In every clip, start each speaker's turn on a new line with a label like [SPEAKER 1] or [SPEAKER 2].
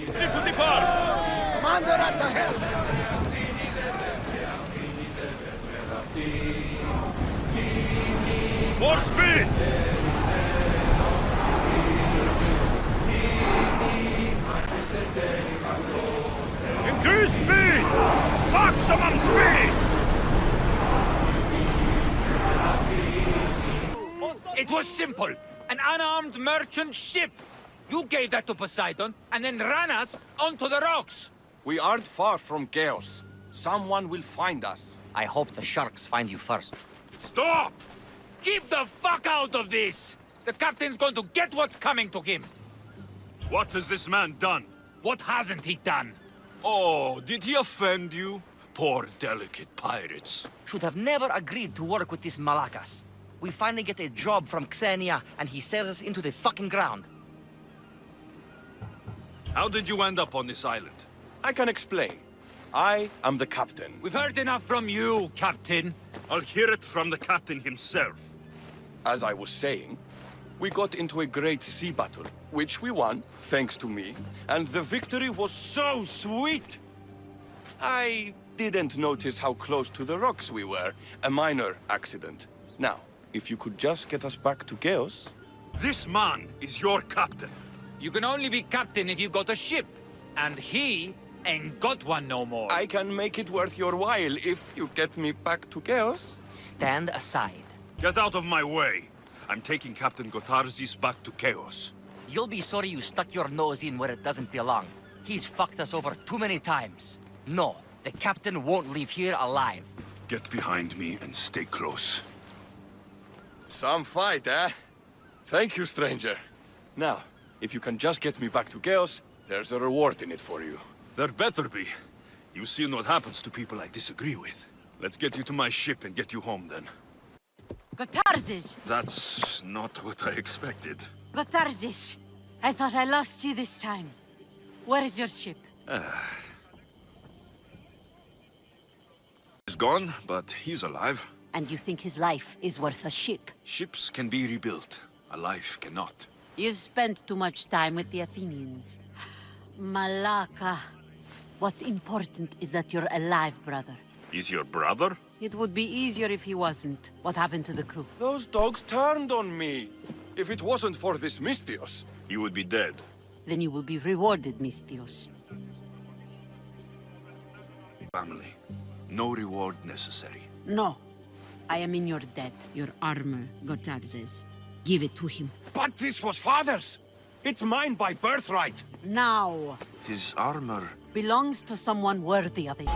[SPEAKER 1] Into the bar!
[SPEAKER 2] Commander at the helm!
[SPEAKER 1] More speed! Increase speed! Maximum speed!
[SPEAKER 3] It was simple. An unarmed merchant ship. You gave that to Poseidon, and then ran us onto the rocks.
[SPEAKER 4] We aren't far from chaos. Someone will find us.
[SPEAKER 5] I hope the sharks find you first.
[SPEAKER 1] Stop!
[SPEAKER 3] Keep the fuck out of this! The captain's going to get what's coming to him.
[SPEAKER 1] What has this man done?
[SPEAKER 3] What hasn't he done?
[SPEAKER 1] Oh, did he offend you? Poor delicate pirates.
[SPEAKER 5] Should have never agreed to work with this Malakas. We finally get a job from Xenia, and he sells us into the fucking ground.
[SPEAKER 1] How did you end up on this island?
[SPEAKER 4] I can explain. I am the captain.
[SPEAKER 3] We've heard enough from you, Captain.
[SPEAKER 1] I'll hear it from the captain himself.
[SPEAKER 4] As I was saying, we got into a great sea battle, which we won, thanks to me, and the victory was so sweet! I didn't notice how close to the rocks we were. A minor accident. Now, if you could just get us back to Chaos...
[SPEAKER 1] This man is your captain.
[SPEAKER 3] You can only be captain if you got a ship. And he ain't got one no more.
[SPEAKER 4] I can make it worth your while if you get me back to Chaos.
[SPEAKER 5] Stand aside.
[SPEAKER 1] Get out of my way. I'm taking Captain Gotarzis back to Chaos.
[SPEAKER 5] You'll be sorry you stuck your nose in where it doesn't belong. He's fucked us over too many times. No, the captain won't leave here alive.
[SPEAKER 1] Get behind me and stay close.
[SPEAKER 4] Some fight, eh? Thank you, stranger. Now, if you can just get me back to Chaos, there's a reward in it for you.
[SPEAKER 1] There better be. You've seen what happens to people I disagree with. Let's get you to my ship and get you home then.
[SPEAKER 6] Gotarzis!
[SPEAKER 1] That's not what I expected.
[SPEAKER 6] Gotarzis! I thought I lost you this time. Where is your ship?
[SPEAKER 1] He's gone, but he's alive.
[SPEAKER 6] And you think his life is worth a ship?
[SPEAKER 1] Ships can be rebuilt. A life cannot.
[SPEAKER 6] You spent too much time with the Athenians. Malaka. What's important is that you're alive, brother.
[SPEAKER 1] He's your brother?
[SPEAKER 6] It would be easier if he wasn't. What happened to the crew?
[SPEAKER 4] Those dogs turned on me. If it wasn't for this Mystios...
[SPEAKER 1] You would be dead.
[SPEAKER 6] Then you will be rewarded, Mystios.
[SPEAKER 1] Family. No reward necessary.
[SPEAKER 6] No. I am in your debt. Your armor, Gotarzis. Give it to him.
[SPEAKER 4] But this was father's! It's mine by birthright!
[SPEAKER 6] Now.
[SPEAKER 1] His armor...
[SPEAKER 6] Belongs to someone worthy of it.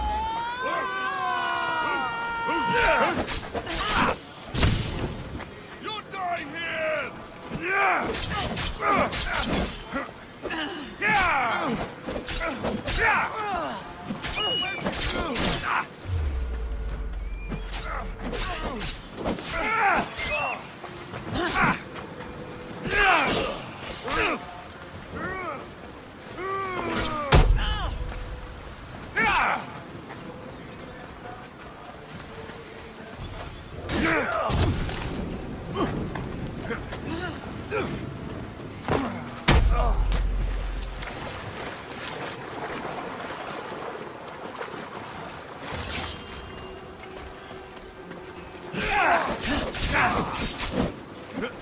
[SPEAKER 1] You die here!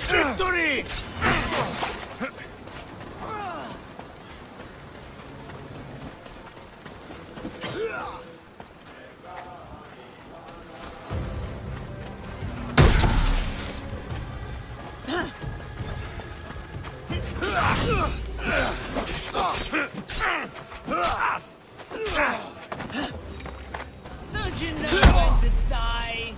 [SPEAKER 2] Victory!
[SPEAKER 6] Don't you know when to die?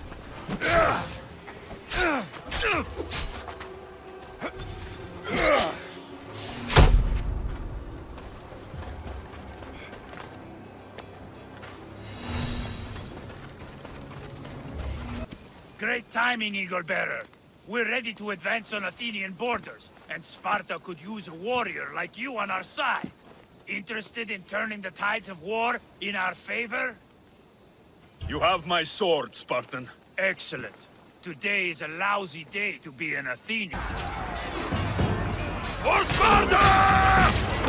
[SPEAKER 7] Great timing, Eagle Bearer. We're ready to advance on Athenian borders, and Sparta could use a warrior like you on our side. Interested in turning the tides of war in our favor?
[SPEAKER 1] You have my sword, Spartan.
[SPEAKER 7] Excellent. Today is a lousy day to be an Athenian.
[SPEAKER 1] For Sparta!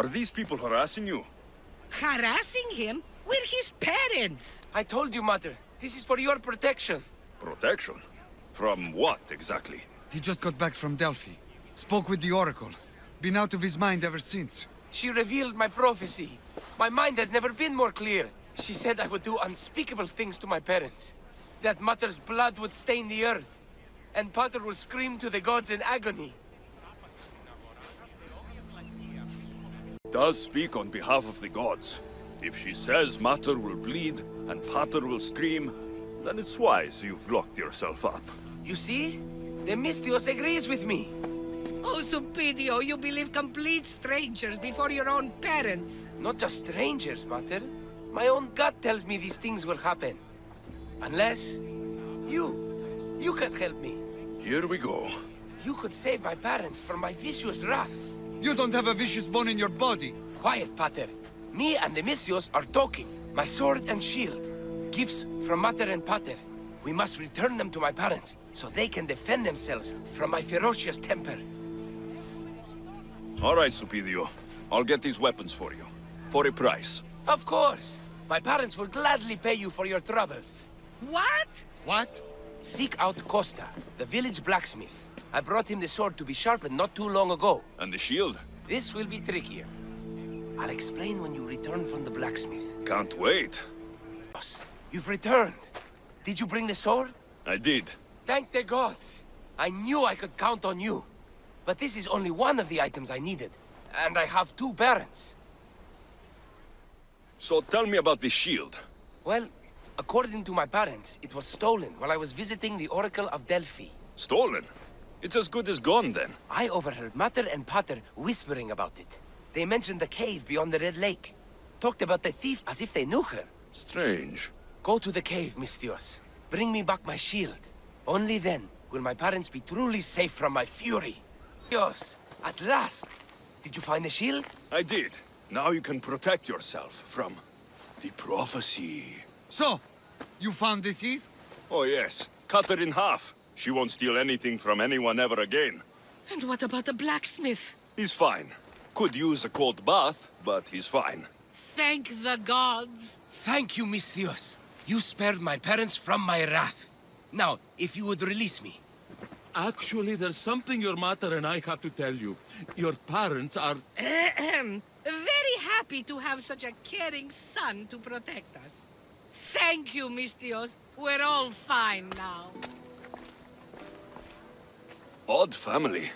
[SPEAKER 1] Are these people harassing you?
[SPEAKER 2] Harassing him? We're his parents.
[SPEAKER 8] I told you, Mother. This is for your protection.
[SPEAKER 1] Protection? From what, exactly?
[SPEAKER 9] He just got back from Delphi. Spoke with the Oracle. Been out of his mind ever since.
[SPEAKER 8] She revealed my prophecy. My mind has never been more clear. She said I would do unspeakable things to my parents. That Mother's blood would stain the earth. And Pater would scream to the gods in agony.
[SPEAKER 1] does speak on behalf of the gods. If she says Mater will bleed and Pater will scream, then it's wise you've locked yourself up.
[SPEAKER 8] You see? The Misthios agrees with me.
[SPEAKER 2] Oh, Supidio, you believe complete strangers before your own parents.
[SPEAKER 8] Not just strangers, Mater. My own gut tells me these things will happen. Unless... You can help me.
[SPEAKER 1] Here we go.
[SPEAKER 8] You could save my parents from my vicious wrath.
[SPEAKER 9] You don't have a vicious bone in your body.
[SPEAKER 8] Quiet, Pater. Me and the Misthios are talking. My sword and shield. Gifts from Mater and Pater. We must return them to my parents, so they can defend themselves from my ferocious temper.
[SPEAKER 1] All right, Supidio. I'll get these weapons for you. For a price.
[SPEAKER 8] Of course. My parents will gladly pay you for your troubles.
[SPEAKER 2] What?
[SPEAKER 9] What?
[SPEAKER 8] Seek out Costa, the village blacksmith. I brought him the sword to be sharpened not too long ago.
[SPEAKER 1] And the shield?
[SPEAKER 8] This will be trickier. I'll explain when you return from the blacksmith.
[SPEAKER 1] Can't wait.
[SPEAKER 8] Boss, you've returned. Did you bring the sword?
[SPEAKER 1] I did.
[SPEAKER 8] Thank the gods. I knew I could count on you. But this is only one of the items I needed. And I have 2 parents.
[SPEAKER 1] So tell me about the shield.
[SPEAKER 8] Well, according to my parents, it was stolen while I was visiting the Oracle of Delphi.
[SPEAKER 1] Stolen? It's as good as gone then.
[SPEAKER 8] I overheard Mater and Pater whispering about it. They mentioned the cave beyond the Red Lake. Talked about the thief as if they knew her.
[SPEAKER 1] Strange.
[SPEAKER 8] Go to the cave, Misthios. Bring me back my shield. Only then will my parents be truly safe from my fury. Misthios, at last! Did you find the shield?
[SPEAKER 1] I did. Now you can protect yourself from the prophecy.
[SPEAKER 9] So, you found the thief?
[SPEAKER 1] Oh yes. Cut her in half. She won't steal anything from anyone ever again.
[SPEAKER 2] And what about the blacksmith?
[SPEAKER 1] He's fine. Could use a cold bath, but he's fine.
[SPEAKER 2] Thank the gods.
[SPEAKER 8] Thank you, Misthios. You spared my parents from my wrath. Now, if you would release me.
[SPEAKER 10] Actually, there's something your mother and I have to tell you. Your parents are...
[SPEAKER 2] Very happy to have such a caring son to protect us. Thank you, Misthios. We're all fine now.
[SPEAKER 1] Odd family.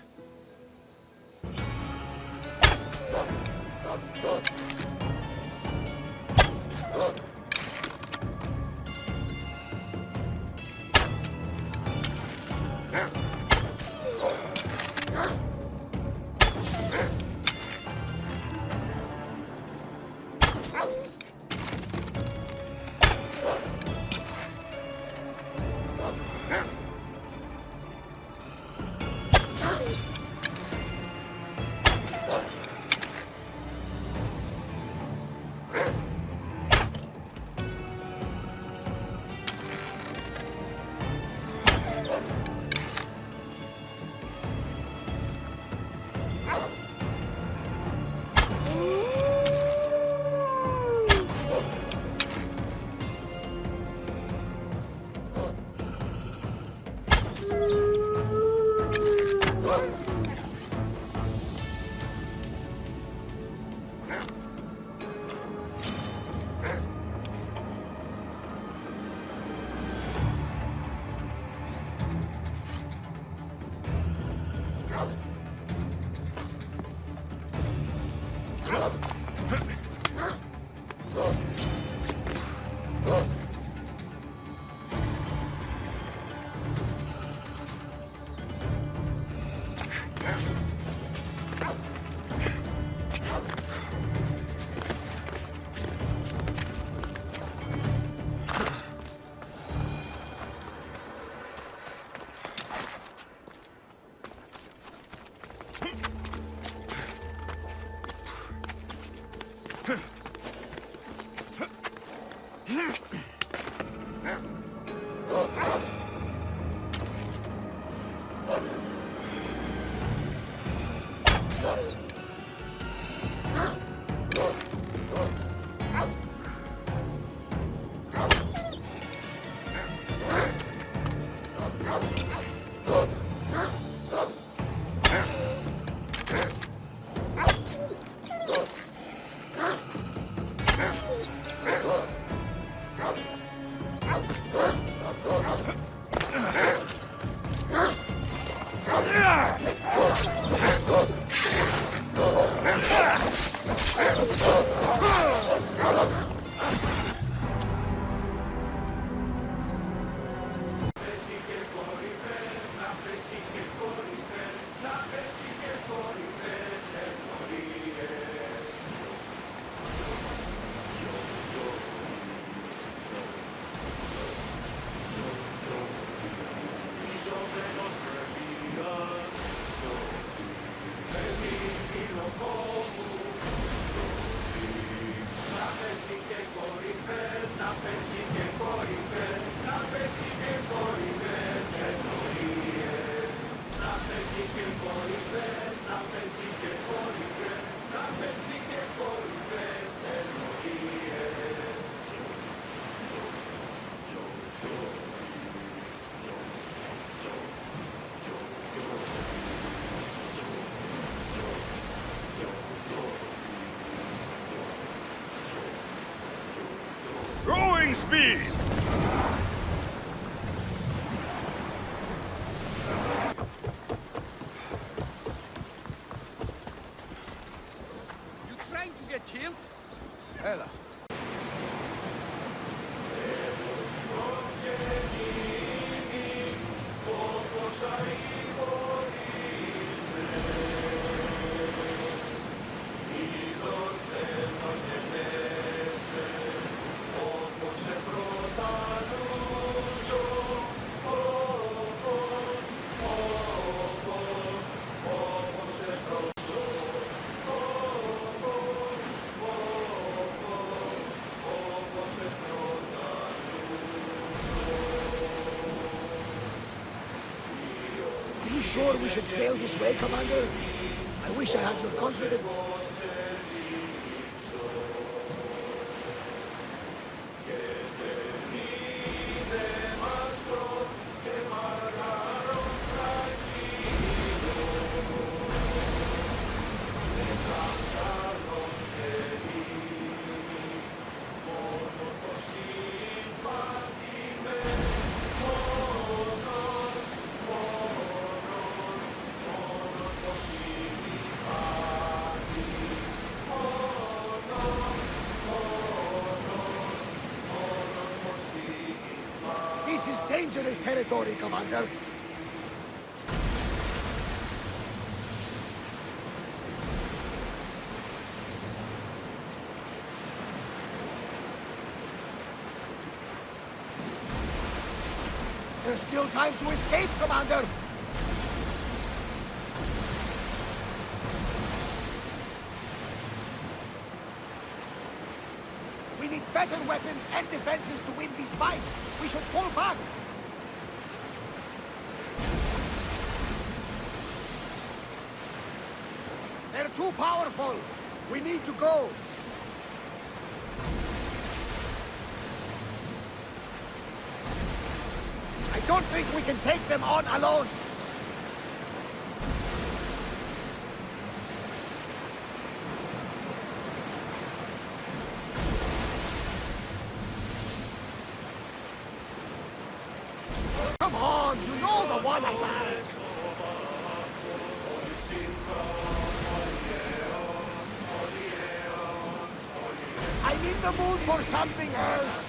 [SPEAKER 1] Rowing speed!
[SPEAKER 3] You trying to get killed? Ella.
[SPEAKER 11] Are you sure we should sail this way, Commander? I wish I had your confidence. This is dangerous territory, Commander. There's still time to escape, Commander. We need better weapons and defenses to win this fight. We should pull back. They're too powerful. We need to go. I don't think we can take them on alone. Come on, you know the one I like. I'm in the mood for something else.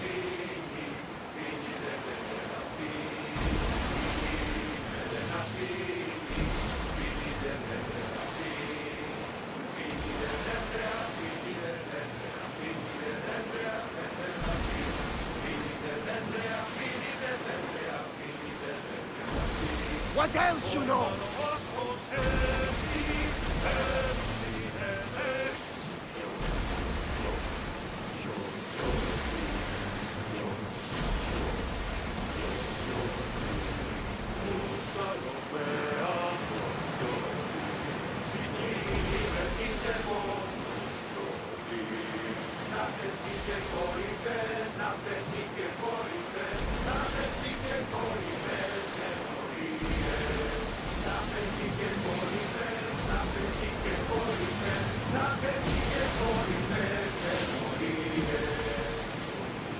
[SPEAKER 11] What else you know?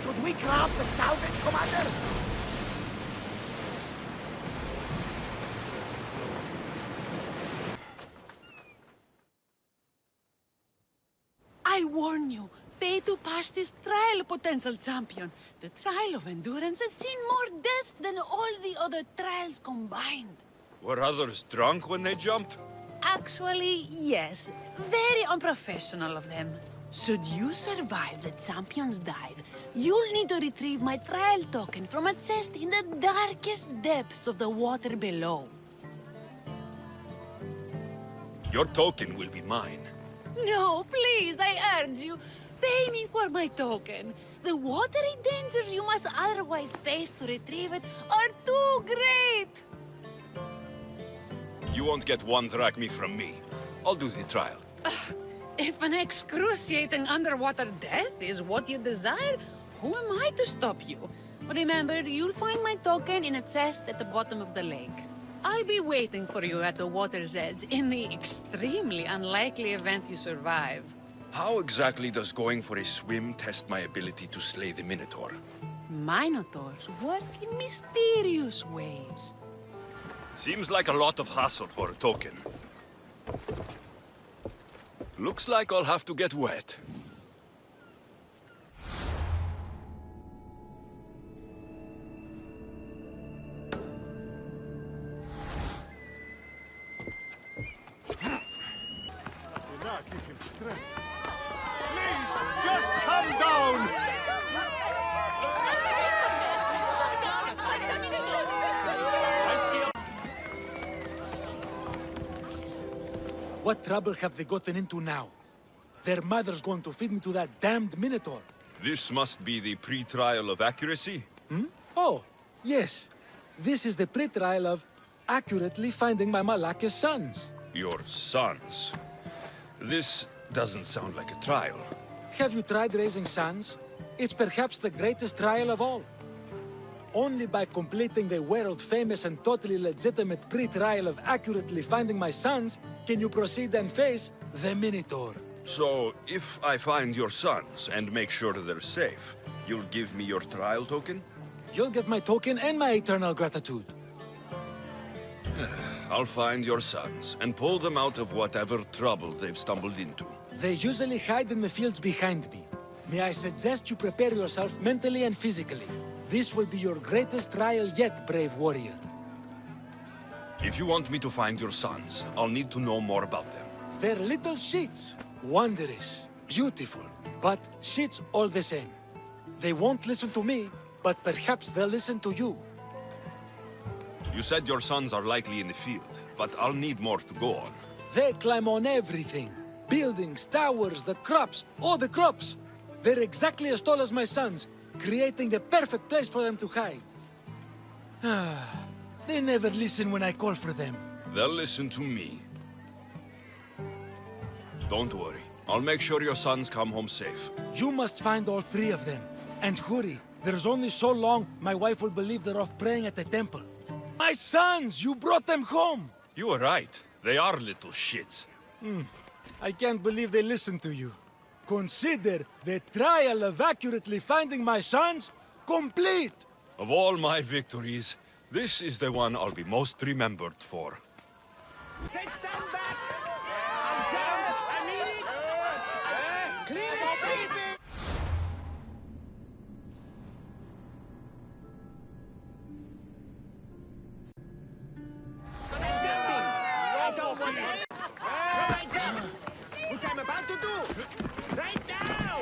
[SPEAKER 11] Should we grab the salvage, Commander?
[SPEAKER 6] I warn you, pay to pass this trial, potential champion. The trial of endurance has seen more deaths than all the other trials combined.
[SPEAKER 1] Were others drunk when they jumped?
[SPEAKER 6] Actually, yes. Very unprofessional of them. Should you survive the champion's dive, you'll need to retrieve my trial token from a chest in the darkest depths of the water below.
[SPEAKER 1] Your token will be mine.
[SPEAKER 6] No, please, I urge you. Pay me for my token. The watery dangers you must otherwise face to retrieve it are too great.
[SPEAKER 1] You won't get one drachma from me. I'll do the trial.
[SPEAKER 6] If an excruciating underwater death is what you desire, who am I to stop you? Remember, you'll find my token in a chest at the bottom of the lake. I'll be waiting for you at the water's edge in the extremely unlikely event you survive.
[SPEAKER 4] How exactly does going for a swim test my ability to slay the Minotaur?
[SPEAKER 6] Minotaurs work in mysterious ways.
[SPEAKER 1] Seems like a lot of hassle for a token. Looks like I'll have to get wet.
[SPEAKER 7] Please, just come down!
[SPEAKER 12] What trouble have they gotten into now? Their mother's going to feed me to that damned Minotaur.
[SPEAKER 1] This must be the pre-trial of accuracy.
[SPEAKER 12] Oh, yes. This is the pre-trial of accurately finding my Malaka's sons.
[SPEAKER 1] Your sons. This doesn't sound like a trial.
[SPEAKER 12] Have you tried raising sons? It's perhaps the greatest trial of all. Only by completing the world-famous and totally legitimate pre-trial of accurately finding my sons can you proceed and face the Minotaur.
[SPEAKER 1] So, if I find your sons and make sure they're safe, you'll give me your trial token?
[SPEAKER 12] You'll get my token and my eternal gratitude.
[SPEAKER 1] I'll find your sons and pull them out of whatever trouble they've stumbled into.
[SPEAKER 12] They usually hide in the fields behind me. May I suggest you prepare yourself mentally and physically. This will be your greatest trial yet, brave warrior.
[SPEAKER 1] If you want me to find your sons, I'll need to know more about them.
[SPEAKER 12] They're little shits. Wondrous, beautiful, but shits all the same. They won't listen to me, but perhaps they'll listen to you.
[SPEAKER 1] You said your sons are likely in the field, but I'll need more to go on.
[SPEAKER 12] They climb on everything. Buildings, towers, the crops, all the crops. They're exactly as tall as my sons, creating the perfect place for them to hide. They never listen when I call for them.
[SPEAKER 1] They'll listen to me. Don't worry. I'll make sure your sons come home safe.
[SPEAKER 12] You must find all three of them. And hurry. There's only so long my wife will believe they're off praying at the temple. My sons! You brought them home!
[SPEAKER 1] You were right. They are little shits.
[SPEAKER 12] I can't believe they listened to you. Consider the trial of accurately finding my sons complete!
[SPEAKER 1] Of all my victories, this is the one I'll be most remembered for.
[SPEAKER 3] Stand back! I'm down! I mean it! Clear the space! I'm jumping! I don't want that! Right jump! Which I'm about to do! Right now!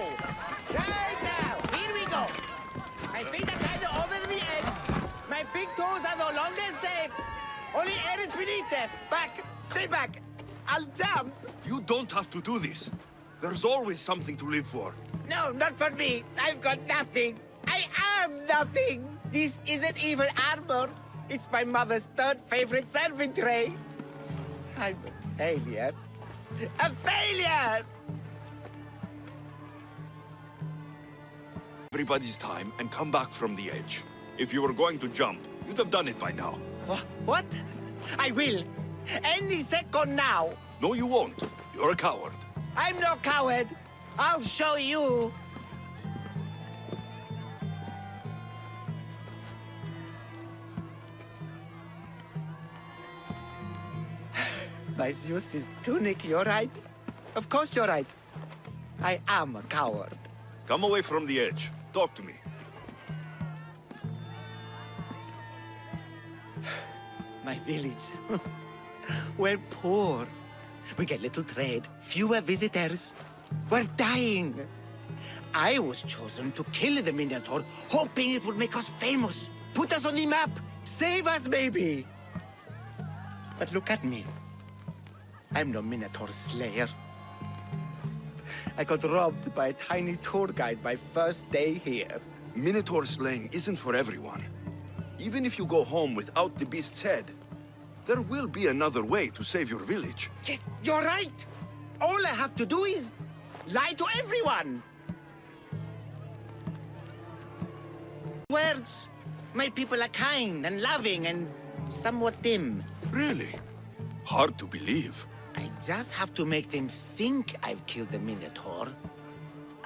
[SPEAKER 3] Right now! Here we go! My feet are kind of over the edge. My big toes are no longer safe. Only air is beneath them. Back! Stay back! I'll jump!
[SPEAKER 1] You don't have to do this. There's always something to live for.
[SPEAKER 3] No, not for me. I've got nothing. I am nothing. This isn't even armor. It's my mother's third favorite serving tray. I'm a failure. A failure!
[SPEAKER 1] Everybody's time and come back from the edge. If you were going to jump, you'd have done it by now.
[SPEAKER 3] What? I will. Any second now.
[SPEAKER 1] No, you won't. You're a coward.
[SPEAKER 3] I'm no coward. I'll show you. My Zeus's tunic, you're right. Of course you're right. I am a coward.
[SPEAKER 1] Come away from the edge. Talk to me.
[SPEAKER 3] My village. We're poor. We get little trade, fewer visitors. We're dying. I was chosen to kill the Minotaur, hoping it would make us famous. Put us on the map. Save us, maybe. But look at me. I'm no Minotaur slayer. I got robbed by a tiny tour guide my first day here.
[SPEAKER 1] Minotaur slaying isn't for everyone. Even if you go home without the beast's head. There will be another way to save your village.
[SPEAKER 3] You're right. All I have to do is lie to everyone. Words. My people are kind and loving and somewhat dim.
[SPEAKER 1] Really? Hard to believe.
[SPEAKER 3] I just have to make them think I've killed the Minotaur.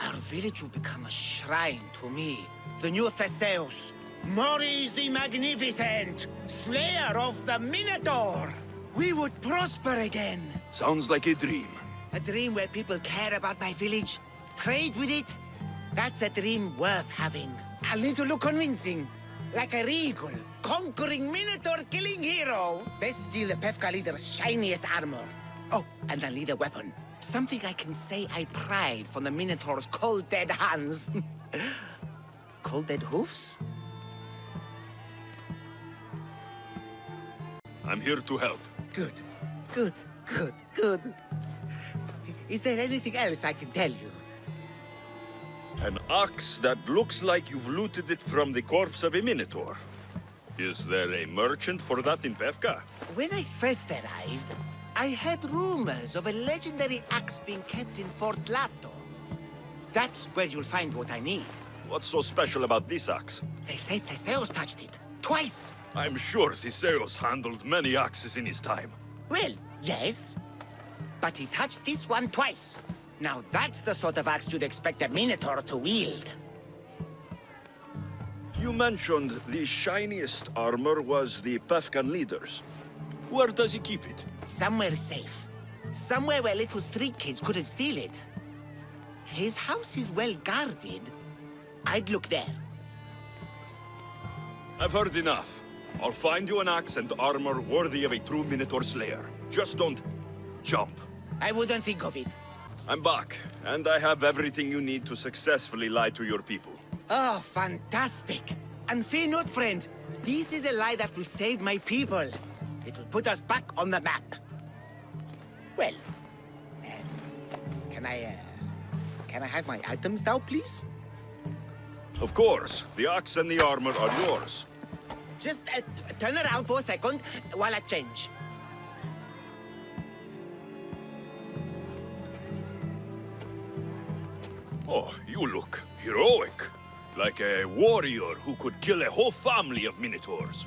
[SPEAKER 3] Our village will become a shrine to me, the new Theseus, Maurice the Magnificent, slayer of the Minotaur. We would prosper again.
[SPEAKER 1] Sounds like a dream.
[SPEAKER 3] A dream where people care about my village, trade with it. That's a dream worth having. I'll need to look convincing. Like a regal, conquering Minotaur-killing hero. Best steal the Pefka leader's shiniest armor. Oh, and I'll need a weapon. Something I can say I pried from the Minotaur's cold, dead hands. Cold, dead hoofs?
[SPEAKER 1] I'm here to help.
[SPEAKER 3] Good, good, good, good. Is there anything else I can tell you?
[SPEAKER 1] An ox that looks like you've looted it from the corpse of a minotaur. Is there a merchant for that in Pefka?
[SPEAKER 3] When I first arrived, I heard rumors of a legendary axe being kept in Fort Lato. That's where you'll find what I need.
[SPEAKER 1] What's so special about this axe?
[SPEAKER 3] They say Theseus touched it. Twice.
[SPEAKER 1] I'm sure Theseus handled many axes in his time.
[SPEAKER 3] Well, yes. But he touched this one twice. Now that's the sort of axe you'd expect a Minotaur to wield.
[SPEAKER 1] You mentioned the shiniest armor was the Pefkan leader's. Where does he keep it?
[SPEAKER 3] Somewhere safe. Somewhere where little street kids couldn't steal it. His house is well guarded. I'd look there.
[SPEAKER 1] I've heard enough. I'll find you an axe and armor worthy of a true Minotaur slayer. Just don't jump.
[SPEAKER 3] I wouldn't think of it.
[SPEAKER 1] I'm back, and I have everything you need to successfully lie to your people.
[SPEAKER 3] Oh, fantastic. And fear not, friend. This is a lie that will save my people. It'll put us back on the map. Well, can I have my items now, please?
[SPEAKER 1] Of course. The axe and the armor are yours.
[SPEAKER 3] Just turn around for a second while I change.
[SPEAKER 1] Oh, you look heroic. Like a warrior who could kill a whole family of minotaurs.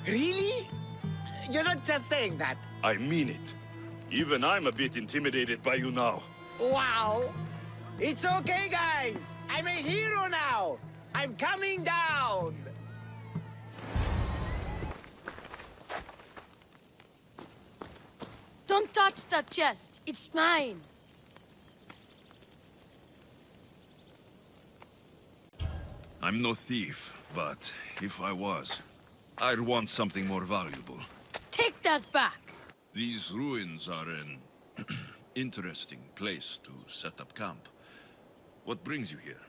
[SPEAKER 3] Really? You're not just saying that.
[SPEAKER 1] I mean it. Even I'm a bit intimidated by you now.
[SPEAKER 3] Wow. It's okay, guys. I'm a hero now. I'm coming down.
[SPEAKER 13] Don't touch that chest. It's mine.
[SPEAKER 1] I'm no thief, but if I was, I'd want something more valuable.
[SPEAKER 13] Take that back.
[SPEAKER 1] These ruins are an interesting place to set up camp. What brings you here?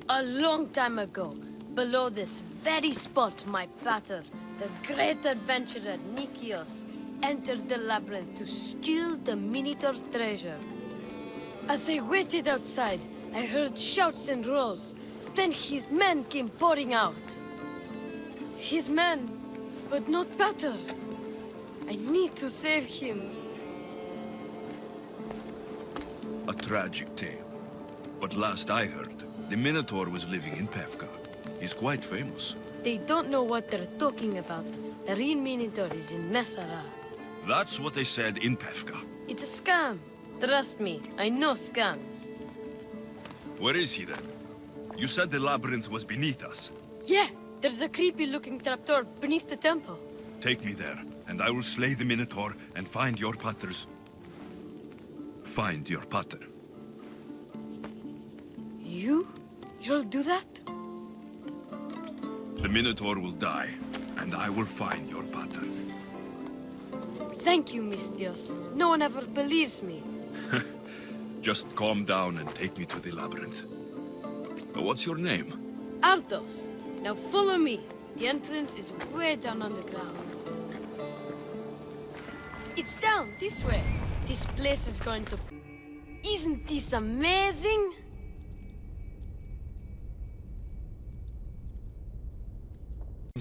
[SPEAKER 13] A long time ago, below this very spot, my pater, the great adventurer Nikios, entered the labyrinth to steal the Minotaur's treasure. As I waited outside, I heard shouts and roars. Then his men came pouring out. His men, but not pater. I need to save him.
[SPEAKER 1] A tragic tale. But last I heard, the Minotaur was living in Pefka. He's quite famous.
[SPEAKER 13] They don't know what they're talking about. The real Minotaur is in Messara.
[SPEAKER 1] That's what they said in Pefka.
[SPEAKER 13] It's a scam. Trust me, I know scams.
[SPEAKER 1] Where is he then? You said the labyrinth was beneath us.
[SPEAKER 13] Yeah, there's a creepy-looking trapdoor beneath the temple.
[SPEAKER 1] Take me there, and I will slay the Minotaur and find your paters. Find your pater.
[SPEAKER 13] You'll do that?
[SPEAKER 1] The Minotaur will die, and I will find your pater.
[SPEAKER 13] Thank you, Mistios. No one ever believes me.
[SPEAKER 1] Just calm down and take me to the labyrinth. What's your name?
[SPEAKER 13] Ardos. Now follow me. The entrance is way down underground. It's down this way. This place is going to... Isn't this amazing?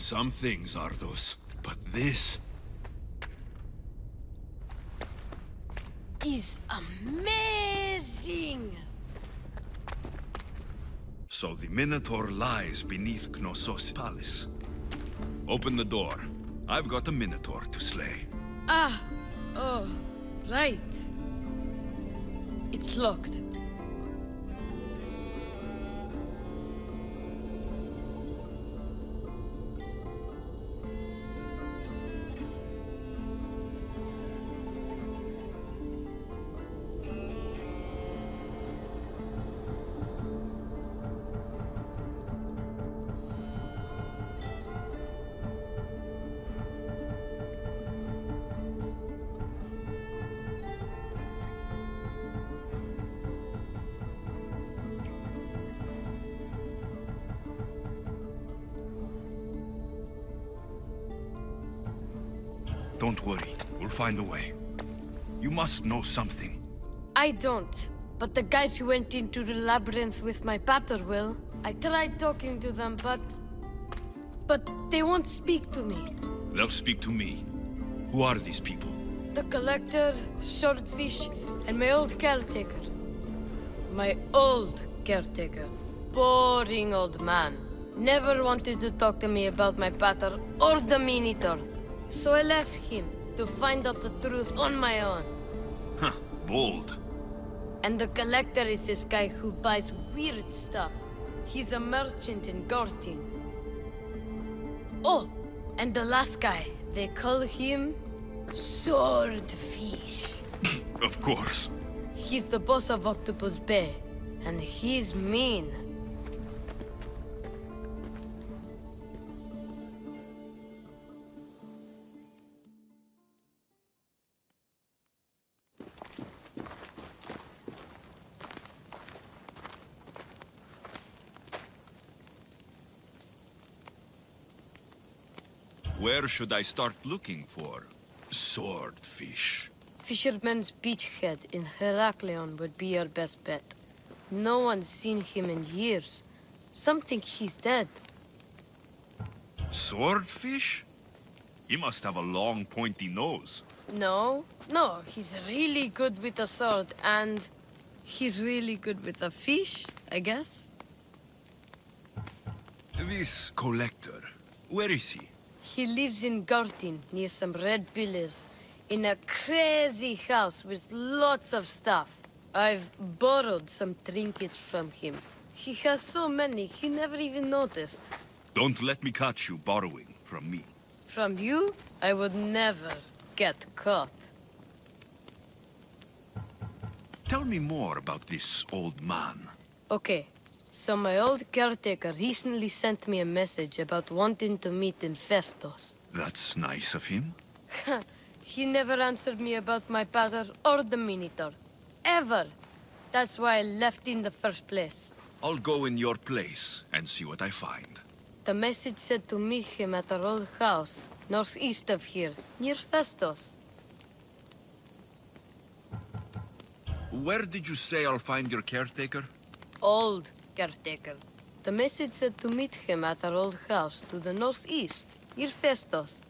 [SPEAKER 1] some things, Ardos, but this...
[SPEAKER 13] Is amazing!
[SPEAKER 1] So the Minotaur lies beneath Knossos' palace. Open the door. I've got a Minotaur to slay.
[SPEAKER 13] Ah, oh, right. It's locked.
[SPEAKER 1] Don't worry, we'll find a way. You must know something.
[SPEAKER 13] I don't, but the guys who went into the labyrinth with my pater will. I tried talking to them, but they won't speak to me.
[SPEAKER 1] They'll speak to me. Who are these people?
[SPEAKER 13] The collector, swordfish, and my old caretaker. My old caretaker. Boring old man. Never wanted to talk to me about my pater or the Minotaur. So I left him to find out the truth on my own.
[SPEAKER 1] Huh, bold.
[SPEAKER 13] And the collector is this guy who buys weird stuff. He's a merchant in Gortin. Oh, and the last guy, they call him Swordfish.
[SPEAKER 1] Of course.
[SPEAKER 13] He's the boss of Octopus Bay, and he's mean.
[SPEAKER 1] Where should I start looking for swordfish?
[SPEAKER 13] Fisherman's Beachhead in Heraklion would be your best bet. No one's seen him in years. Some think he's dead.
[SPEAKER 1] Swordfish? He must have a long, pointy nose.
[SPEAKER 13] No, he's really good with a sword, and he's really good with a fish, I guess.
[SPEAKER 1] This collector, where is he?
[SPEAKER 13] He lives in Gortin, near some red pillars, in a crazy house with lots of stuff. I've borrowed some trinkets from him. He has so many, he never even noticed.
[SPEAKER 1] Don't let me catch you borrowing from me.
[SPEAKER 13] From you, I would never get caught.
[SPEAKER 1] Tell me more about this old man.
[SPEAKER 13] Okay, so my old caretaker recently sent me a message about wanting to meet in Festos.
[SPEAKER 1] That's nice of him.
[SPEAKER 13] He never answered me about my pater or the Minotaur. Ever. That's why I left in the first place.
[SPEAKER 1] I'll go in your place and see what I find.
[SPEAKER 13] The message said to meet him at our old house, northeast of here, near Festos.
[SPEAKER 1] Where did you say I'll find your caretaker?
[SPEAKER 13] Old caretaker. The message said to meet him at our old house to the northeast, near Festos.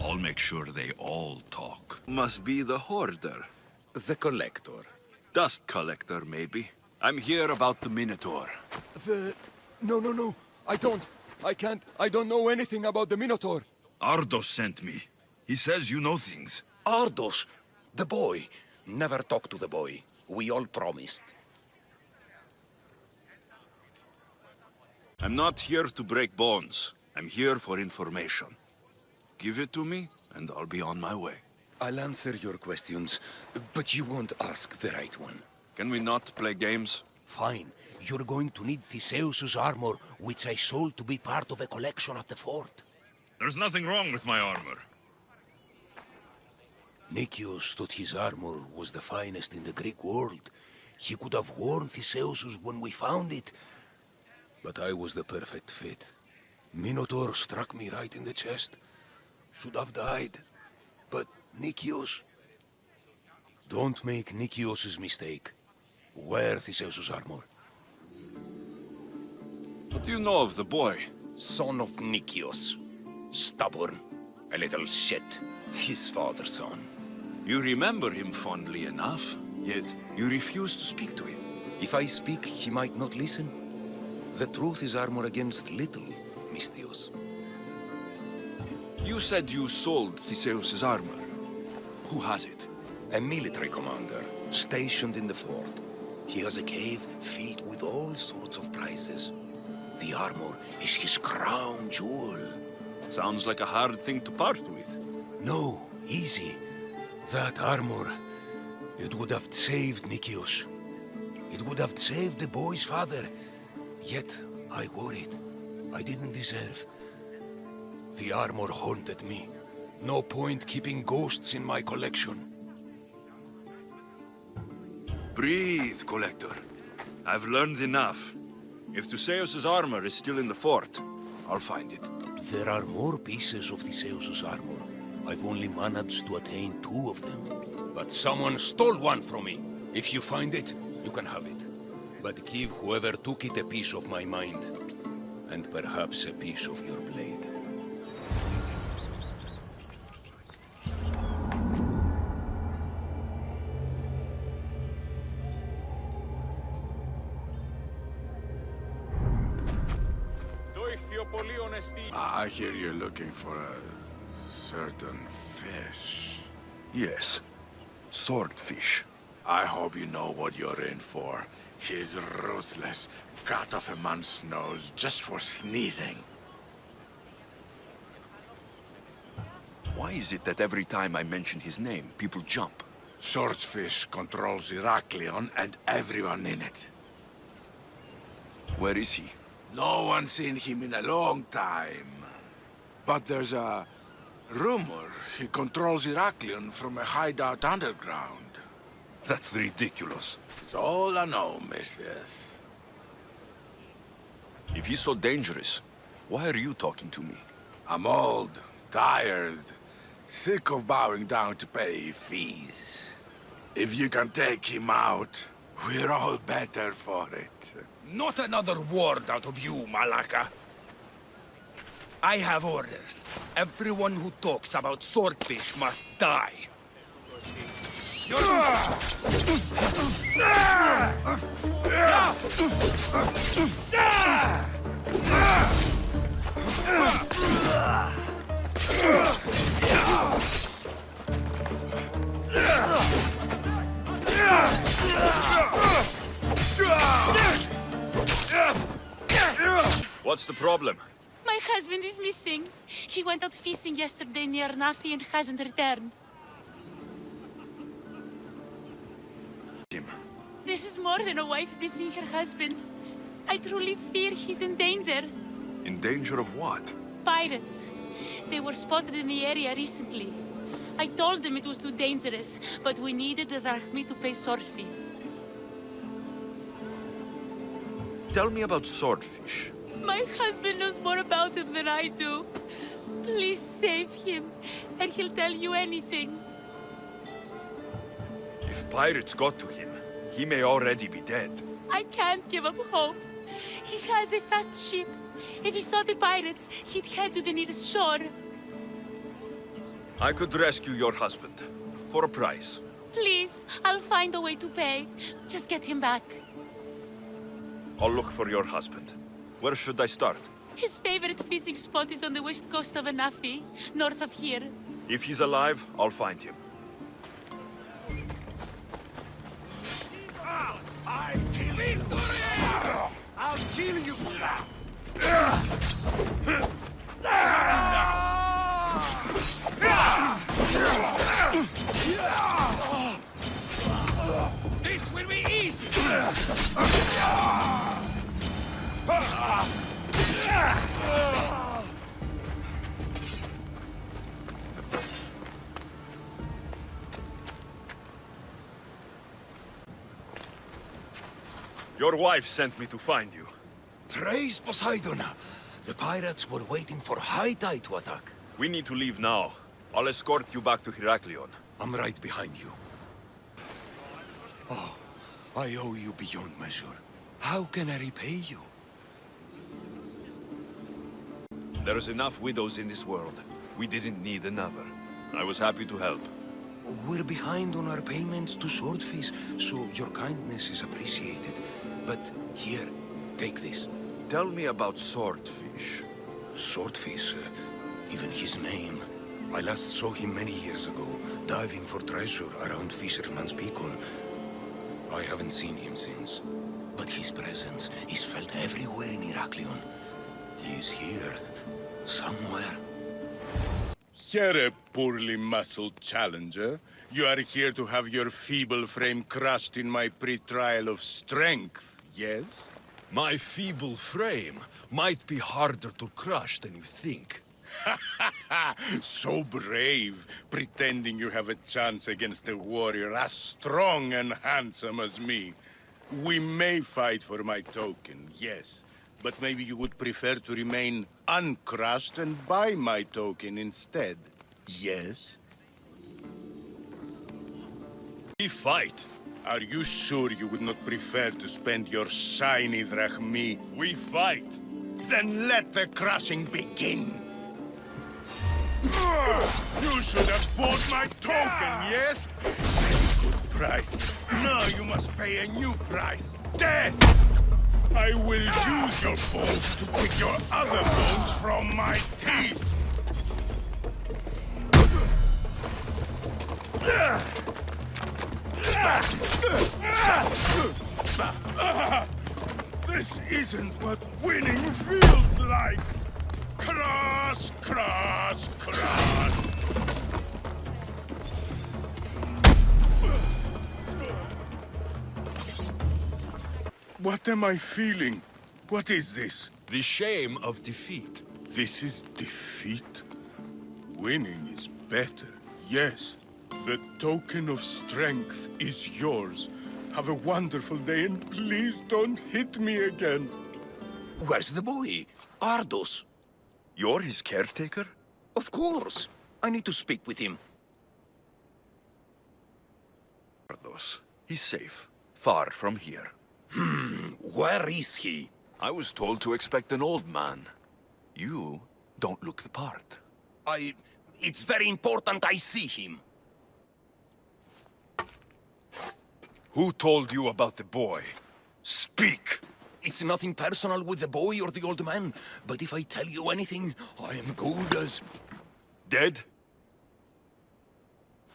[SPEAKER 1] I'll make sure they all talk. Must be the hoarder. The collector. Dust collector, maybe. I'm here about the Minotaur.
[SPEAKER 4] No. I don't know anything about the Minotaur.
[SPEAKER 1] Ardos sent me. He says you know things.
[SPEAKER 14] Ardos, the boy. Never talk to the boy. We all promised.
[SPEAKER 1] I'm not here to break bones. I'm here for information. Give it to me, and I'll be on my way.
[SPEAKER 14] I'll answer your questions, but you won't ask the right one.
[SPEAKER 1] Can we not play games?
[SPEAKER 11] Fine. You're going to need Theseus's armor, which I sold to be part of a collection at the fort.
[SPEAKER 1] There's nothing wrong with my armor.
[SPEAKER 11] Nicias thought his armor was the finest in the Greek world. He could have worn Theseus's when we found it. But I was the perfect fit. Minotaur struck me right in the chest. Should have died. But Nicias... Don't make Nicias's mistake. Wear Theseus's armor.
[SPEAKER 1] What do you know of the boy?
[SPEAKER 14] son of Nikios. Stubborn, a little shit. His father's son.
[SPEAKER 1] You remember him fondly enough, yet you refuse to speak to him.
[SPEAKER 14] If I speak, he might not listen. The truth is armor against little, Misthios.
[SPEAKER 1] You said you sold Theseus' armor. Who has it?
[SPEAKER 14] A military commander, stationed in the fort. He has a cave filled with all sorts of prizes. The armor is his crown jewel.
[SPEAKER 1] Sounds like a hard thing to part with.
[SPEAKER 11] No, easy. That armor, it would have saved Nikios. It would have saved the boy's father. Yet, I worried. I didn't deserve. The armor haunted me. No point keeping ghosts in my collection.
[SPEAKER 1] Breathe, Collector. I've learned enough. If Theseus' armor is still in the fort, I'll find it.
[SPEAKER 11] There are more pieces of Theseus' armor. I've only managed to attain 2 of them. But someone stole one from me. If you find it, you can have it. But give whoever took it a piece of my mind. And perhaps a piece of your blade.
[SPEAKER 10] I hear you're looking for a certain fish.
[SPEAKER 1] Yes. Swordfish.
[SPEAKER 10] I hope you know what you're in for. He's ruthless. Cut off a man's nose just for sneezing.
[SPEAKER 1] Why is it that every time I mention his name, people jump?
[SPEAKER 10] Swordfish controls Heraklion and everyone in it.
[SPEAKER 1] Where is he?
[SPEAKER 10] No one's seen him in a long time. But there's a rumor he controls Heraklion from a hideout underground.
[SPEAKER 1] That's ridiculous.
[SPEAKER 10] It's all I know, Misthios.
[SPEAKER 1] If he's so dangerous, why are you talking to me?
[SPEAKER 10] I'm old, tired, sick of bowing down to pay fees. If you can take him out, we're all better for it.
[SPEAKER 7] Not another word out of you, Malaka. I have orders. Everyone who talks about swordfish must die.
[SPEAKER 1] What's the problem?
[SPEAKER 6] My husband is missing. He went out fishing yesterday near Nafi and hasn't returned.
[SPEAKER 1] Him.
[SPEAKER 6] This is more than a wife missing her husband. I truly fear he's in danger.
[SPEAKER 1] In danger of what?
[SPEAKER 6] Pirates. They were spotted in the area recently. I told them it was too dangerous, but we needed the drachmi to pay swordfish.
[SPEAKER 1] Tell me about swordfish.
[SPEAKER 6] My husband knows more about him than I do. Please save him, and he'll tell you anything.
[SPEAKER 1] If pirates got to him, he may already be dead.
[SPEAKER 6] I can't give up hope. He has a fast ship. If he saw the pirates, he'd head to the nearest shore.
[SPEAKER 1] I could rescue your husband. For a price.
[SPEAKER 6] Please, I'll find a way to pay. Just get him back.
[SPEAKER 1] I'll look for your husband. Where should I start?
[SPEAKER 6] His favorite fishing spot is on the west coast of Anafi, north of here.
[SPEAKER 1] If he's alive, I'll find him.
[SPEAKER 7] I'll kill you! I'll kill you! This will be easy!
[SPEAKER 1] Your wife sent me to find you.
[SPEAKER 11] Praise Poseidon! The pirates were waiting for high tide to attack.
[SPEAKER 1] We need to leave now. I'll escort you back to Heraklion.
[SPEAKER 11] I'm right behind you. Oh, I owe you beyond measure. How can I repay you?
[SPEAKER 1] There's enough widows in this world. We didn't need another. I was happy to help.
[SPEAKER 14] We're behind on our payments to Swordfish, so your kindness is appreciated. But here, take this.
[SPEAKER 1] Tell me about Swordfish.
[SPEAKER 14] Swordfish, even his name. I last saw him many years ago, diving for treasure around Fisherman's Beacon. I haven't seen him since. But his presence is felt everywhere in Heraklion. He's here, somewhere.
[SPEAKER 10] Here, poorly muscled challenger. You are here to have your feeble frame crushed in my pre-trial of strength, yes?
[SPEAKER 1] My feeble frame might be harder to crush than you think.
[SPEAKER 10] So brave, pretending you have a chance against a warrior as strong and handsome as me. We may fight for my token, yes. But maybe you would prefer to remain uncrushed and buy my token instead, yes?
[SPEAKER 1] We fight.
[SPEAKER 10] Are you sure you would not prefer to spend your shiny drachmi?
[SPEAKER 1] We fight.
[SPEAKER 10] Then let the crushing begin. You should have bought my token, yes? Good price. Now you must pay a new price. Death! I will use your bones to pick your other bones from my teeth! This isn't what winning feels like! Crush, crush, crush! What am I feeling? What is this?
[SPEAKER 1] The shame of defeat.
[SPEAKER 10] This is defeat? Winning is better, yes. The token of strength is yours. Have a wonderful day and please don't hit me again.
[SPEAKER 14] Where's the boy? Ardos.
[SPEAKER 1] You're his caretaker?
[SPEAKER 14] Of course. I need to speak with him.
[SPEAKER 1] Ardos. He's safe. Far from here.
[SPEAKER 14] Where is he?
[SPEAKER 1] I was told to expect an old man. You don't look the part.
[SPEAKER 14] It's very important I see him.
[SPEAKER 1] Who told you about the boy? Speak!
[SPEAKER 14] It's nothing personal with the boy or the old man, but if I tell you anything, I am good as...
[SPEAKER 1] Dead?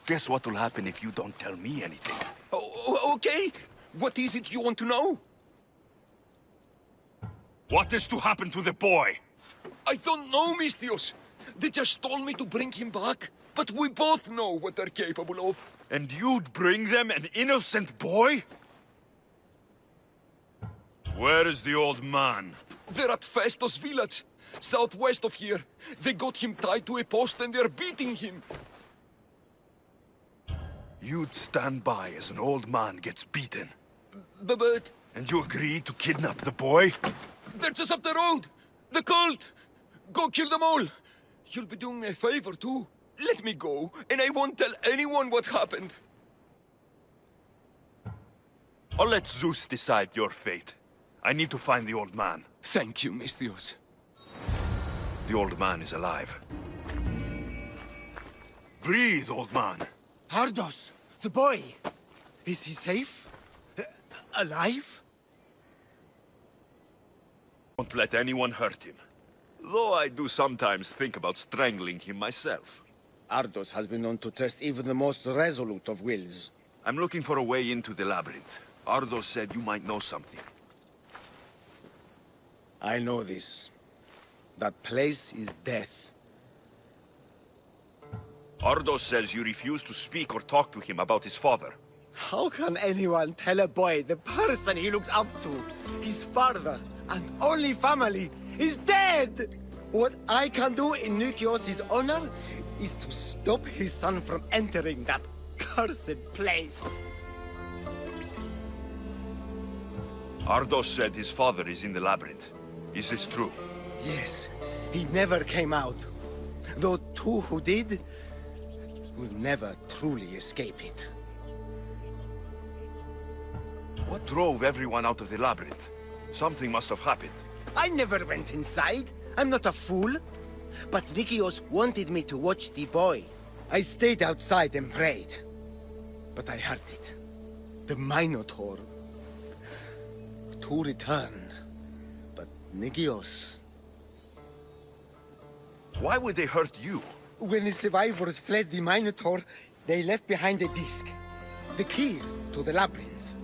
[SPEAKER 1] Guess what will happen if you don't tell me anything?
[SPEAKER 14] Okay. What is it you want to know?
[SPEAKER 1] What is to happen to the boy?
[SPEAKER 14] I don't know, Mistios. They just told me to bring him back, but we both know what they're capable of.
[SPEAKER 1] And you'd bring them an innocent boy? Where is the old man?
[SPEAKER 14] They're at Festos village, southwest of here. They got him tied to a post and they're beating him.
[SPEAKER 1] You'd stand by as an old man gets beaten.
[SPEAKER 14] But...
[SPEAKER 1] And you agreed to kidnap the boy?
[SPEAKER 14] They're just up the road! The cult! Go kill them all! You'll be doing me a favor, too. Let me go, and I won't tell anyone what happened.
[SPEAKER 1] I'll let Zeus decide your fate. I need to find the old man.
[SPEAKER 14] Thank you, Mistios.
[SPEAKER 1] The old man is alive. Breathe, old man.
[SPEAKER 3] Ardos, the boy. Is he safe? Alive?
[SPEAKER 1] Don't let anyone hurt him. Though I do sometimes think about strangling him myself.
[SPEAKER 3] Ardos has been known to test even the most resolute of wills.
[SPEAKER 1] I'm looking for a way into the labyrinth. Ardos said you might know something.
[SPEAKER 3] I know this. That place is death.
[SPEAKER 1] Ardos says you refuse to speak or talk to him about his father.
[SPEAKER 3] How can anyone tell a boy the person he looks up to, his father and only family, is dead? What I can do in Nikios' honor is to stop his son from entering that cursed place.
[SPEAKER 1] Ardos said his father is in the labyrinth. Is this true?
[SPEAKER 3] Yes, he never came out. Though two who did will never truly escape it.
[SPEAKER 1] What drove everyone out of the labyrinth? Something must have happened.
[SPEAKER 3] I never went inside. I'm not a fool. but Nikios wanted me to watch the boy. I stayed outside and prayed. But I heard it. The Minotaur. Two returned. But Nikios...
[SPEAKER 1] Why would they hurt you?
[SPEAKER 3] When the survivors fled the Minotaur, they left behind a disc. The key to the labyrinth.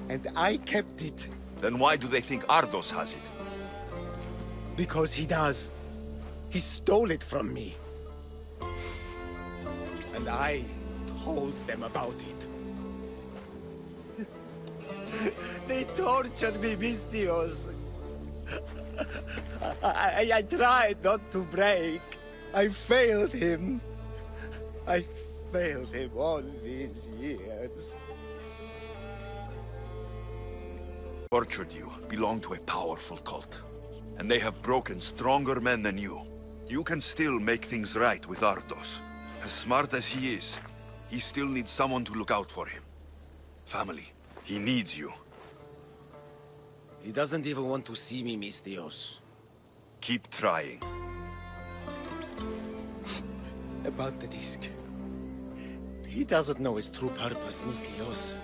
[SPEAKER 3] And I kept it.
[SPEAKER 1] Then why do they think Ardos has it?
[SPEAKER 3] Because he does. He stole it from me. And I told them about it. They tortured me, Mistios. I tried not to break. I failed him. I failed him all these years.
[SPEAKER 1] Tortured you belong to a powerful cult. And they have broken stronger men than you. You can still make things right with Ardos. As smart as he is, he still needs someone to look out for him. Family. He needs you.
[SPEAKER 3] He doesn't even want to see me, Mistios.
[SPEAKER 1] Keep trying.
[SPEAKER 3] About the disc. He doesn't know its true purpose, Mistios.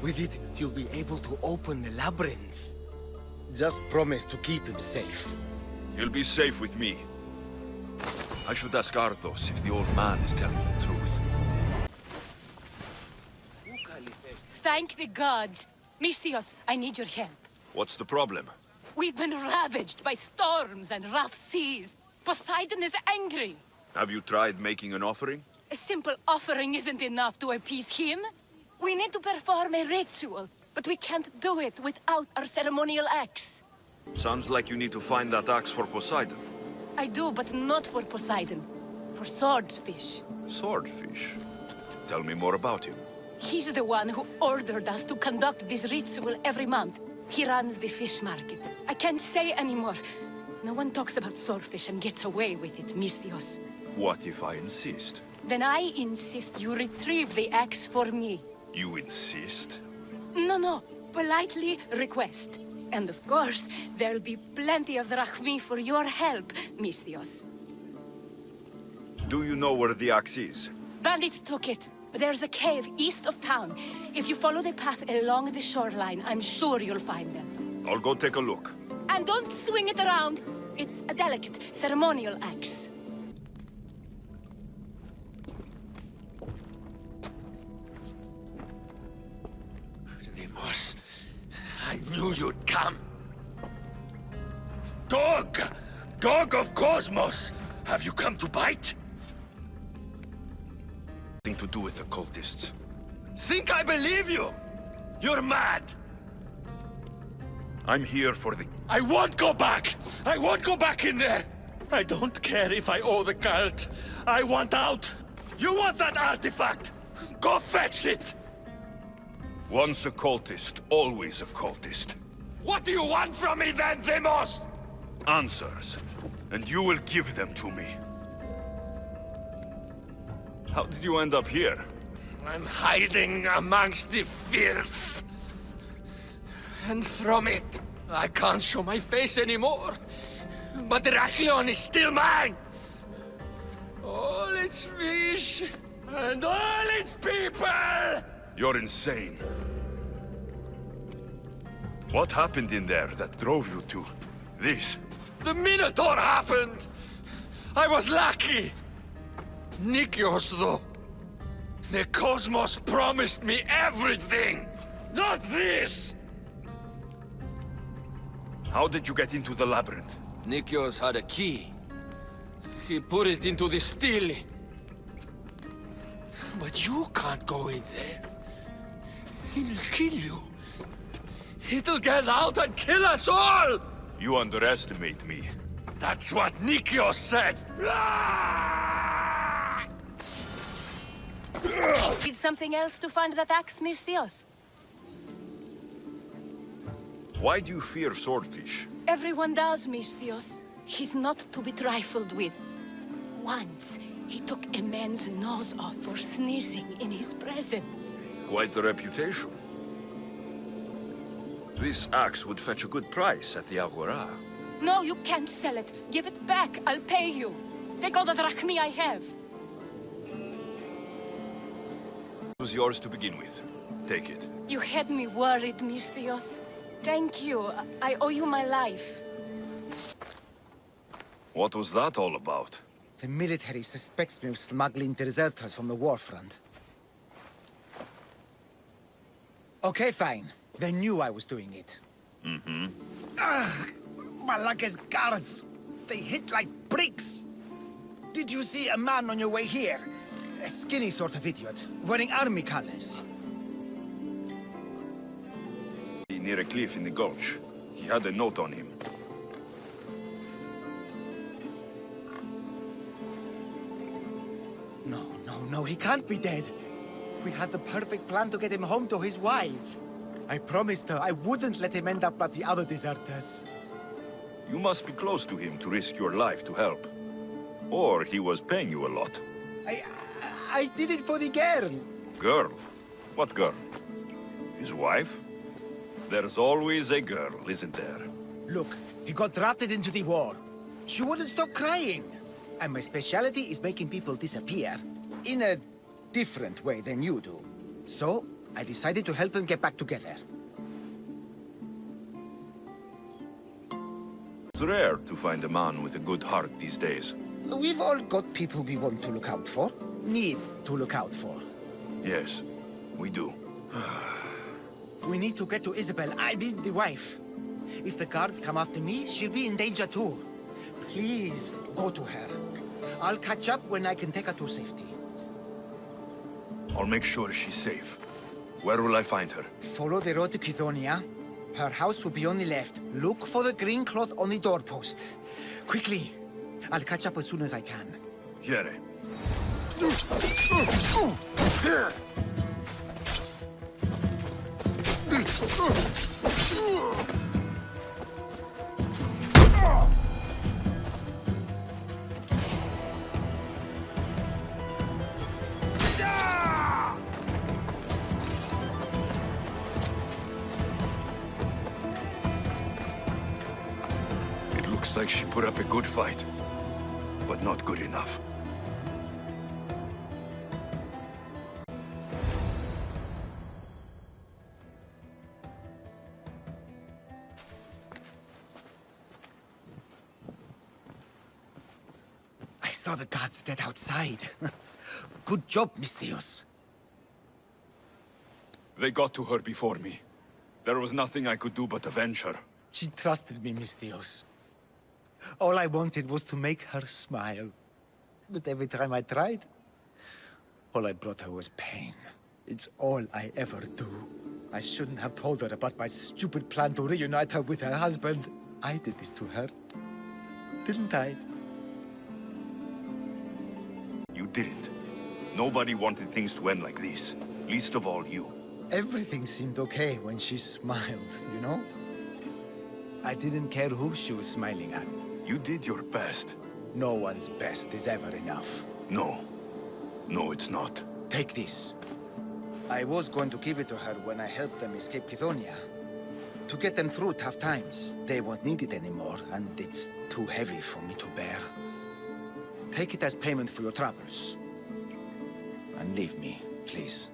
[SPEAKER 3] With it, you'll be able to open the labyrinth. Just promise to keep him safe.
[SPEAKER 1] He'll be safe with me. I should ask Ardos if the old man is telling the truth.
[SPEAKER 6] Thank the gods. Mistios, I need your help.
[SPEAKER 1] What's the problem?
[SPEAKER 6] We've been ravaged by storms and rough seas. Poseidon is angry.
[SPEAKER 1] Have you tried making an offering?
[SPEAKER 6] A simple offering isn't enough to appease him. We need to perform a ritual, but we can't do it without our ceremonial axe.
[SPEAKER 1] Sounds like you need to find that axe for Poseidon.
[SPEAKER 6] I do, but not for Poseidon. For swordfish.
[SPEAKER 1] Swordfish? Tell me more about him.
[SPEAKER 6] He's the one who ordered us to conduct this ritual every month. He runs the fish market. I can't say anymore. No one talks about swordfish and gets away with it, Mistios.
[SPEAKER 1] What if I insist?
[SPEAKER 6] Then I insist you retrieve the axe for me.
[SPEAKER 1] You insist?
[SPEAKER 6] No. Politely request. And of course, there'll be plenty of drachmi for your help, Mistios.
[SPEAKER 1] Do you know where the axe is?
[SPEAKER 6] Bandits took it. There's a cave east of town. If you follow the path along the shoreline, I'm sure you'll find them.
[SPEAKER 1] I'll go take a look.
[SPEAKER 6] And don't swing it around. It's a delicate, ceremonial axe.
[SPEAKER 8] Demos, I knew you'd come. Dog! Dog of Cosmos! Have you come to bite?
[SPEAKER 1] Nothing to do with the cultists.
[SPEAKER 8] Think I believe you? You're mad!
[SPEAKER 1] I'm here for the...
[SPEAKER 8] I won't go back! I won't go back in there! I don't care if I owe the cult. I want out! You want that artifact? Go fetch it!
[SPEAKER 1] Once a cultist, always a cultist.
[SPEAKER 8] What do you want from me then, Demos?
[SPEAKER 1] Answers. And you will give them to me. How did you end up here?
[SPEAKER 8] I'm hiding amongst the filth. And from it, I can't show my face anymore. But Heraklion is still mine! All its fish, and all its people!
[SPEAKER 1] You're insane. What happened in there that drove you to this?
[SPEAKER 8] The Minotaur happened! I was lucky! Nikios, though. The Cosmos promised me everything! Not this!
[SPEAKER 1] How did you get into the labyrinth?
[SPEAKER 8] Nikios had a key. He put it into the stele. But you can't go in there. He'll kill you. It'll get out and kill us all!
[SPEAKER 1] You underestimate me.
[SPEAKER 8] That's what Nikios said!
[SPEAKER 6] Need something else to find that axe, Mistios?
[SPEAKER 1] Why do you fear swordfish?
[SPEAKER 6] Everyone does, Mistios. He's not to be trifled with. Once, he took a man's nose off for sneezing in his presence.
[SPEAKER 1] Quite a reputation. This axe would fetch a good price at the Agora.
[SPEAKER 6] No, you can't sell it. Give it back. I'll pay you. Take all the drachmi I have.
[SPEAKER 1] It was yours to begin with. Take it.
[SPEAKER 6] You had me worried, Misthios. Thank you. I owe you my life.
[SPEAKER 1] What was that all about?
[SPEAKER 3] The military suspects me of smuggling deserters from the war front. Okay, fine. They knew I was doing it.
[SPEAKER 1] Mm-hmm.
[SPEAKER 3] Ugh! Malaka's guards! They hit like bricks! Did you see a man on your way here? A skinny sort of idiot, wearing army colors.
[SPEAKER 1] Near a cliff in the gulch. He had a note on him.
[SPEAKER 3] No, he can't be dead. We had the perfect plan to get him home to his wife. I promised her I wouldn't let him end up like the other deserters.
[SPEAKER 1] You must be close to him to risk your life to help. Or he was paying you a lot.
[SPEAKER 3] I did it for the girl.
[SPEAKER 1] Girl? What girl? His wife? There's always a girl, isn't there?
[SPEAKER 3] Look, he got drafted into the war. She wouldn't stop crying. And my specialty is making people disappear. In a different way than you do. So, I decided to help them get back together.
[SPEAKER 1] It's rare to find a man with a good heart these days.
[SPEAKER 3] We've all got people we want to look out for. Need to look out for.
[SPEAKER 1] Yes, we do.
[SPEAKER 3] We need to get to Isabel, I mean the wife. If the guards come after me, she'll be in danger too. Please, go to her. I'll catch up when I can take her to safety.
[SPEAKER 1] I'll make sure she's safe. Where will I find her?
[SPEAKER 3] Follow the road to Kithonia. Her house will be on the left. Look for the green cloth on the doorpost. Quickly! I'll catch up as soon as I can.
[SPEAKER 1] Here. Looks like she put up a good fight, but not good enough.
[SPEAKER 3] I saw the guards dead outside. Good job, Misthios.
[SPEAKER 1] They got to her before me. There was nothing I could do but avenge her.
[SPEAKER 3] She trusted me, Misthios. All I wanted was to make her smile. But every time I tried, all I brought her was pain. It's all I ever do. I shouldn't have told her about my stupid plan to reunite her with her husband. I did this to her, didn't I?
[SPEAKER 1] You didn't. Nobody wanted things to end like this. Least of all you.
[SPEAKER 3] Everything seemed okay when she smiled, you know? I didn't care who she was smiling at.
[SPEAKER 1] You did your best.
[SPEAKER 3] No one's best is ever enough.
[SPEAKER 1] No. No, it's not.
[SPEAKER 3] Take this. I was going to give it to her when I helped them escape Kithonia. To get them through tough times. They won't need it anymore, and it's too heavy for me to bear. Take it as payment for your troubles. And leave me, please.